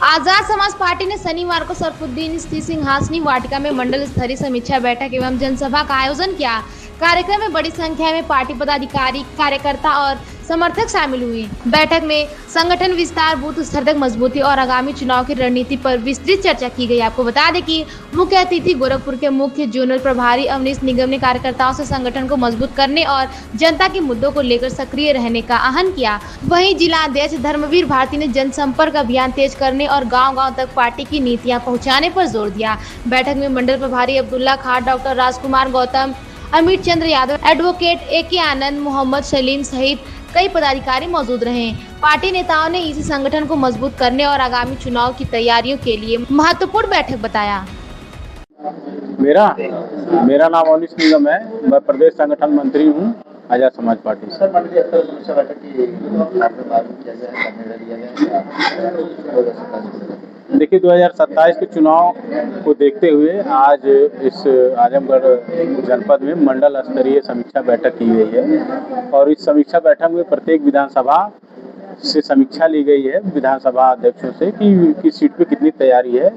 Azad Samaj party ने शनिवार को सरफुद्दीन स्थित सिंहासनी वाटिका में मंडल स्तरीय समीक्षा बैठक एवं जनसभा का आयोजन किया। कार्यक्रम में बड़ी संख्या में पार्टी पदाधिकारी, कार्यकर्ता और समर्थक शामिल हुए। बैठक में संगठन विस्तार, बूथ स्तर तक मजबूती और आगामी चुनाव की रणनीति पर विस्तृत चर्चा की गई। आपको बता दें कि मुख्य अतिथि गोरखपुर के मुख्य जोनल प्रभारी अवनीश निगम ने कार्यकर्ताओं से संगठन को मजबूत करने और जनता के मुद्दों को लेकर सक्रिय रहने का आह्वान किया। वहीं जिला अध्यक्ष धर्मवीर भारती ने जनसंपर्क अभियान तेज करने और गाँव-गाँव तक पार्टी की नीतियाँ पहुँचाने पर जोर दिया। बैठक में मंडल प्रभारी अब्दुल्ला खान, डॉक्टर राजकुमार गौतम, अमित चंद्र यादव, एडवोकेट ए.के. आनंद, मोहम्मद सलीम सहित कई पदाधिकारी मौजूद रहे। पार्टी नेताओं ने इसी संगठन को मजबूत करने और आगामी चुनाव की तैयारियों के लिए महत्वपूर्ण बैठक बताया। मेरा नाम अवनीश निगम है। मैं प्रदेश संगठन मंत्री हूँ आजाद समाज पार्टी। सर, मंडलीय स्तर पर समीक्षा बैठक की मालूम किया गया है, निर्णय लिया गया है। देखिए, 2027 के चुनाव को देखते हुए आज इस आजमगढ़ जनपद में मंडल स्तरीय समीक्षा बैठक की गई है और इस समीक्षा बैठक में प्रत्येक विधानसभा से समीक्षा ली गई है, विधानसभा अध्यक्षों से कि किस सीट पे कितनी तैयारी है।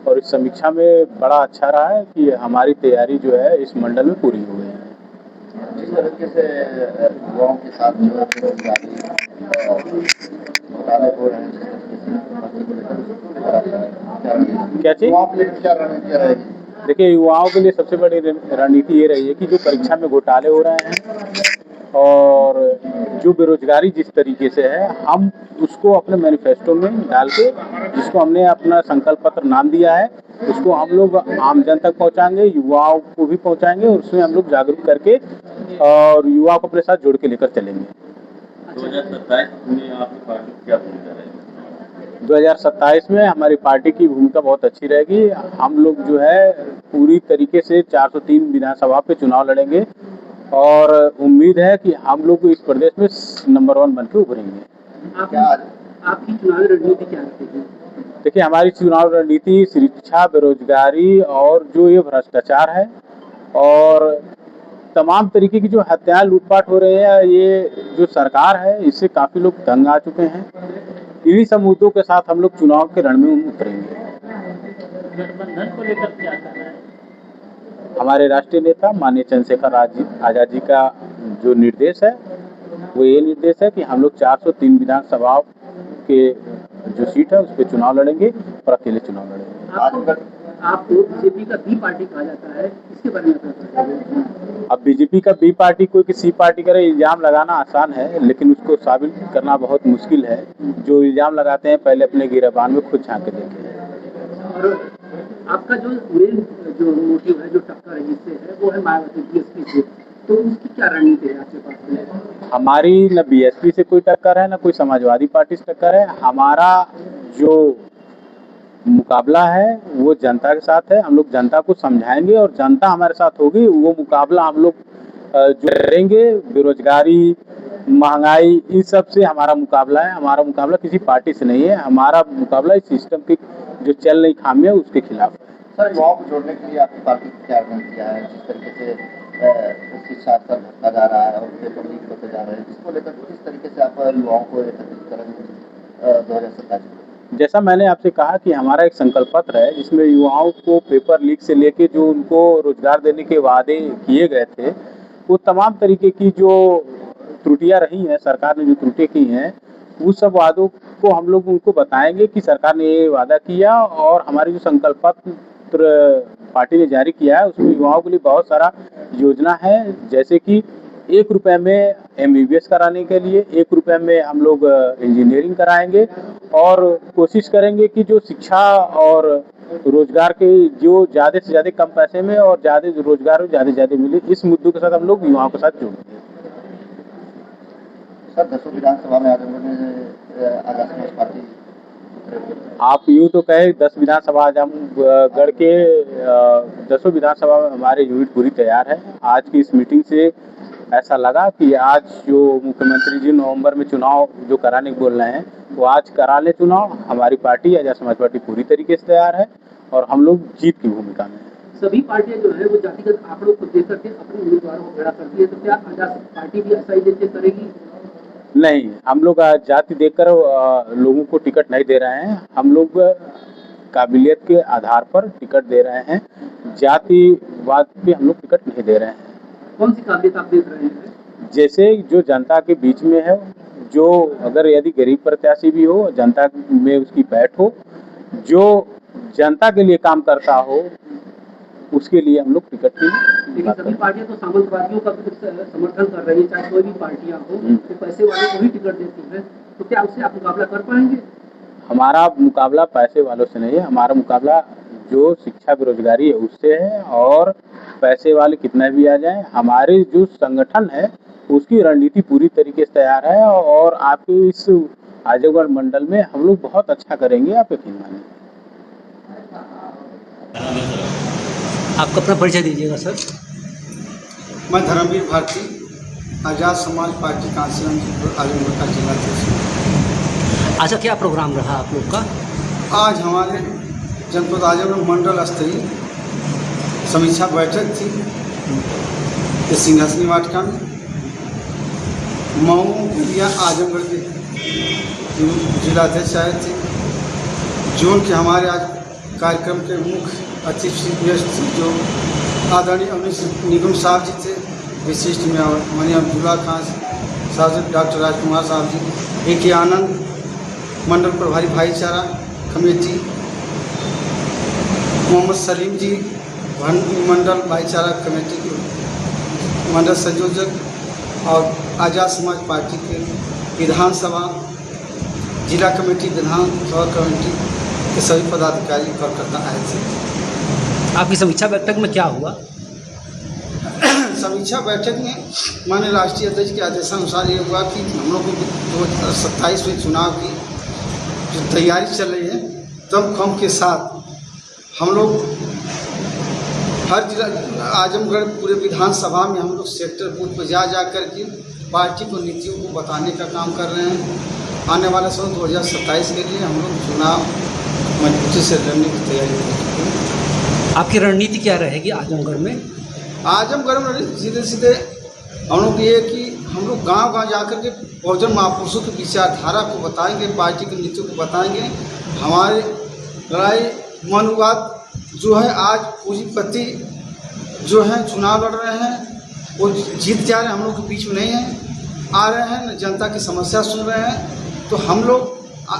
और इस समीक्षा में बड़ा अच्छा रहा है कि हमारी तैयारी जो है इस मंडल में पूरी हो गई है। जिस तरीके से युवाओं के साथ जो है बेरोजगारी घोटाले हो रहे हैं, क्या चीज क्या रणनीति रहेगी? देखिए, युवाओं के लिए सबसे बड़ी रणनीति ये रही है कि जो परीक्षा में घोटाले हो रहे हैं और जो बेरोजगारी जिस तरीके से है, हम उसको अपने मैनिफेस्टो में डाल के, जिसको हमने अपना संकल्प पत्र नाम दिया है, उसको हम लोग आम जन तक पहुंचाएंगे, युवाओं को भी पहुंचाएंगे और उसमें हम लोग जागरूक करके और युवाओं को अपने साथ जोड़ के लेकर चलेंगे। 2027 में आपकी पार्टी क्या भूमिका रहेगी? 2027 में हमारी पार्टी की भूमिका बहुत अच्छी रहेगी। हम लोग जो है पूरी तरीके से 403 विधानसभा पे चुनाव लड़ेंगे और उम्मीद है कि हम लोग इस प्रदेश में नंबर 1 बन के उभरेंगे। आपकी चुनावी रणनीति क्या रहेगी? देखिए, हमारी चुनाव रणनीति शिक्षा, बेरोजगारी और जो ये भ्रष्टाचार है और तमाम तरीके की जो हत्याएं, लूटपाट हो रहे हैं, ये जो सरकार है इससे काफ़ी लोग तंग आ चुके हैं। इन्हीं सब मुद्दों के साथ हम लोग चुनाव के रण में उतरेंगे। गठबंधन को लेकर क्या कहना है? हमारे राष्ट्रीय नेता माननीय चंद्रशेखर आजाद जी का जो निर्देश है वो ये निर्देश है कि हम लोग 403 विधानसभाओं के जो सीट है उस पर चुनाव लड़ेंगे और अकेले चुनाव लड़ेंगे। आपको बीजेपी का बी पार्टी कहा जाता है, इसके बारे में क्या कहना है? अब बीजेपी का बी पार्टी कोई किसी पार्टी करे, इल्जाम लगाना आसान है लेकिन उसको साबित करना बहुत मुश्किल है। जो इल्जाम लगाते हैं पहले अपने गिरबान में खुद झांक के देखें। और आपका जो मेन जो मोटिव है, जो टक्कर है जिससे है, वो है मायावती बीएसपी से, तो उसकी क्या रणनीति है आपके पास में? हमारी न बीएसपी से कोई टक्कर है, न कोई समाजवादी पार्टी से टक्कर है। हमारा जो मुकाबला है वो जनता के साथ है। हम लोग जनता को समझाएंगे और जनता हमारे साथ होगी। वो मुकाबला हम लोग जो करेंगे, बेरोजगारी, महंगाई, इन सब से हमारा मुकाबला है। हमारा मुकाबला किसी पार्टी से नहीं है। हमारा मुकाबला इस सिस्टम की जो चल रही खामियां उसके खिलाफ है। सर, युवाओं को जोड़ने के लिए आपकी पार्टी क्या रणनीतियाँ है? जिस तरीके से शिक्षा स्तर बढ़ता जा रहा है और पेपर लीक होते जा रहे हैं, जिसको लेकर किस तरीके से आप युवाओं को एकत्रित करेंगे 2027? जैसा मैंने आपसे कहा कि हमारा एक संकल्प पत्र है जिसमें युवाओं को पेपर लीक से लेके जो उनको रोजगार देने के वादे किए गए थे, वो तमाम तरीके की जो त्रुटियां रही हैं, सरकार ने जो त्रुटियां की हैं, उस सब वादों को हम लोग उनको बताएंगे कि सरकार ने ये वादा किया और हमारी जो संकल्प पत्र पार्टी ने जारी किया है उसमें युवाओं के लिए बहुत सारा योजना है। जैसे कि 1 रुपये में MBBS कराने के लिए, 1 रुपये में हम लोग इंजीनियरिंग कराएंगे और कोशिश करेंगे कि जो शिक्षा और रोजगार के जो ज़्यादा से ज़्यादा कम पैसे में और ज़्यादा रोजगार ज़्यादा से ज़्यादा मिले, इस मुद्दों के साथ हम लोग युवाओं के साथ जुड़ेंगे। सर, 10 विधानसभा में आजाद समाज पार्टी, आप यूँ तो कहे 10 विधानसभा आजमगढ़ के 10 विधानसभा में हमारे यूनिट पूरी तैयार है। आज की इस मीटिंग से ऐसा लगा कि आज जो मुख्यमंत्री जी नवंबर में चुनाव जो कराने को बोल रहे हैं वो आज करा ले चुनाव। हमारी पार्टी आजाद समाज पार्टी पूरी तरीके से तैयार है और हम लोग जीत की भूमिका में। सभी पार्टियां जो है वो जातिगत आंकड़ों को देकर के अपने उम्मीदवारों को खड़ा करती है, तो क्या आजाद पार्टी भी ऐसा ही देखते करेगी? नहीं, हम लोग जाति देखकर लोगों को टिकट नहीं दे रहे हैं। हम लोग काबिलियत के आधार पर टिकट दे रहे हैं। जातिवाद पे हम लोग टिकट नहीं दे रहे हैं। कौन सी काबिलियत आप देख रहे हैं? जैसे जो जनता के बीच में है, जो अगर यदि गरीब प्रत्याशी भी हो, जनता में उसकी बैठ हो, जो जनता के लिए काम करता हो, उसके लिए हम लोग टिकट की लेकिन बात सभी करते हैं। पार्टियां तो सामंतवादियों का भी समर्थन कर रही है, चाहे कोई भी पार्टियां हो, तो पैसे वाले को ही टिकट देती है, तो क्या उससे आप मुकाबला कर पाएंगे? हमारा मुकाबला पैसे वालों से नहीं है, हमारा मुकाबला जो शिक्षा बेरोजगारी है उससे है। और पैसे वाले कितना भी आ जाएं, हमारे जो संगठन है उसकी रणनीति पूरी तरीके से तैयार है। और आपके इस आजमगढ़ मंडल में हम लोग बहुत अच्छा करेंगे, आप यकीन मानिए। आपका अपना परिचय दीजिएगा सर। मैं धर्मवीर भारती, आज़ाद समाज पार्टी कांसीगंज आजमगढ़ का जिला अध्यक्ष। अच्छा, क्या प्रोग्राम रहा आप लोग का? आज हमारे जनपद आजमगढ़ मंडल स्तरीय समीक्षा बैठक थी ये सिंहासनी वाटिका में। मऊ या आजमगढ़ के जिलाध्यक्ष आए थे। जोन के हमारे आज कार्यक्रम के मुख्य अतिथि गेस्ट थे जो आदरणीय अवनीश निगम साहब जी थे, विशिष्ट में माननीय अब्दुल्ला खान साहब, डॉक्टर राजकुमार साहब जी, ए के आनंद मंडल प्रभारी भाईचारा कमेटी, मोहम्मद सलीम जी मंडल भाईचारा कमेटी के मंडल संयोजक, और आज़ाद समाज पार्टी के विधानसभा जिला कमेटी, विधानसभा कमेटी के सभी पदाधिकारी कार्यकर्ता आए थे। आपकी समीक्षा बैठक में क्या हुआ? समीक्षा बैठक में माननीय राष्ट्रीय अध्यक्ष के आदेशानुसार ये हुआ कि हम लोग को 2027 में चुनाव की जो तैयारी चल रही है, तब कम के साथ हम लोग हर जिला आजमगढ़ पूरे विधानसभा में हम लोग सेक्टर बूथ पर जा कर के पार्टी को नीतियों को बताने का काम कर रहे हैं। आने वाले साल 2027 के लिए हम लोग चुनाव मजबूती से लड़ने की तैयारी कर चुके हैं। आपकी रणनीति क्या रहेगी आजमगढ़ में? आजमगढ़ में सीधे सीधे हम लोग ये कि हम लोग गांव जाकर के बहुजन महापुरुषों की विचारधारा को बताएंगे, पार्टी की नीतियों को बताएंगे। हमारे लड़ाई मनुवाद जो है, आज पूंजीपति जो है चुनाव लड़ रहे हैं, वो जीत जा रहे हैं, हम लोग के बीच में नहीं है, आ रहे हैं, जनता की समस्या सुन रहे हैं। तो हम लोग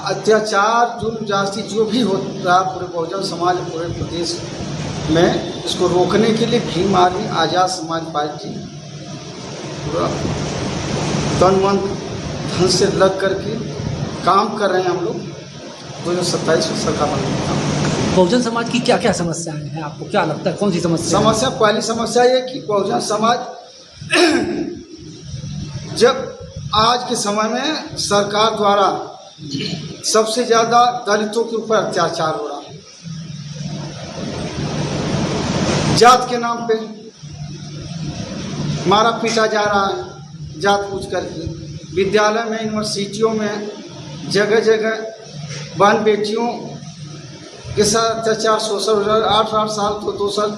अत्याचार जुल्म जाति जो भी हो रहा पूरे बहुजन समाज पूरे प्रदेश में, इसको रोकने के लिए भीम आर्मी आज़ाद समाज पार्टी पूरा तन मन धन से लग करके काम कर रहे हैं। हम लोग 2027 में सरकार बनने का काम। बहुजन समाज की क्या क्या समस्याएं हैं, आपको क्या लगता है, कौन सी समस्या? पहली समस्या ये कि बहुजन समाज जब आज के समय में सरकार द्वारा सबसे ज़्यादा दलितों के ऊपर अत्याचार हो रहा है, जात के नाम पे मारा पीटा जा रहा है, जात पूछ करके। विद्यालय में, यूनिवर्सिटियों में जगह जगह बहन बेटियों के साथ अत्याचार, शोषण हो रहा है। 8 साल तो 2 साल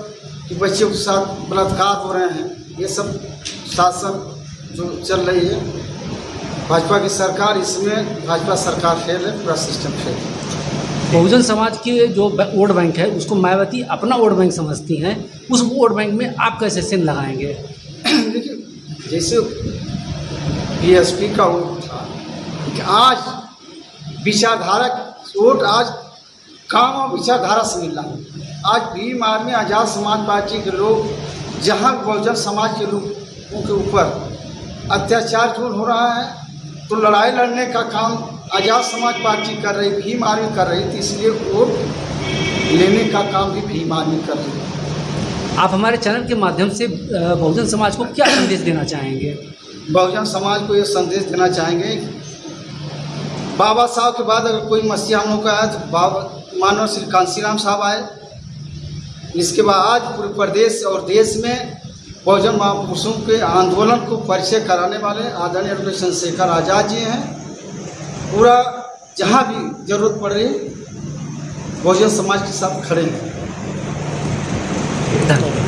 की बच्चियों के साथ बलात्कार हो रहे हैं। ये सब शासन जो चल रही है भाजपा की सरकार, इसमें भाजपा सरकार फेल है, पूरा सिस्टम फेल है। बहुजन समाज के जो वोट बैंक है उसको मायावती अपना वोट बैंक समझती हैं, उस वोट बैंक में आप कैसे सिन लगाएंगे? देखिए, जैसे बीएसपी का वोट था, आज विचारधारा वोट आज काम और विचारधारा से मिल रहा है। आज भीम आर्मी आज़ाद समाज पार्टी के लोग जहां बहुजन समाज के लोगों के ऊपर अत्याचार जो हो रहा है, तो लड़ाई लड़ने का काम आज़ाद समाज पार्टी कर रही, भीम आर्मी कर रही थी, इसलिए वोट लेने का काम भी भीम आर्मी कर रही है। आप हमारे चैनल के माध्यम से बहुजन समाज को क्या संदेश देना चाहेंगे? बहुजन समाज को ये संदेश देना चाहेंगे, बाबा साहब के बाद अगर कोई मसीहा हम लोग का है तो बाबा मानव श्री कांसीराम साहब आए। इसके बाद आज पूरे प्रदेश और देश में बहुजन महापुरुषों के आंदोलन को परिचय कराने वाले आदरणीय डॉक्टर चंद्रशेखर आज़ाद जी हैं। पूरा जहाँ भी जरूरत पड़ रही है बहुजन समाज के साथ खड़े हैं। धन्यवाद।